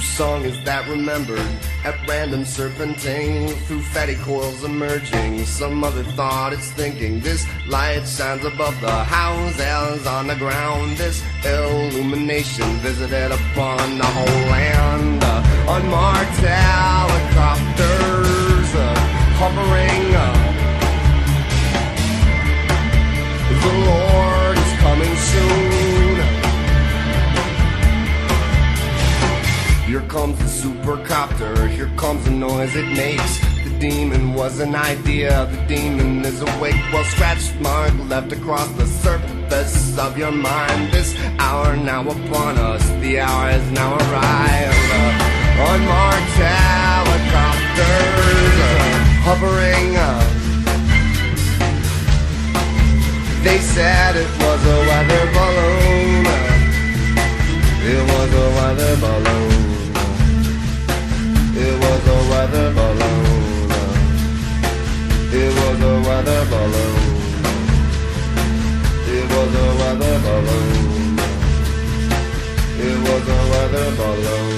Whose song is that remembered? At random serpentine through fatty coils emerging. Some other thought it's thinking. This light shines above the houses on the ground. This illumination visited upon the whole land. Unmarked helicopters hovering. The Lord is coming soon. Here comes the supercopter, here comes the noise it makes. The demon was an idea, the demon is awake. Well, scratch mark left across the surface of your mind. This hour now upon us, the hour has now arrived. Unmarked helicopters hovering. They said it was a weather balloon. It was a weather balloon. It was a weather balloon. It was a weather balloon. It was a weather balloon. It was a weather balloon.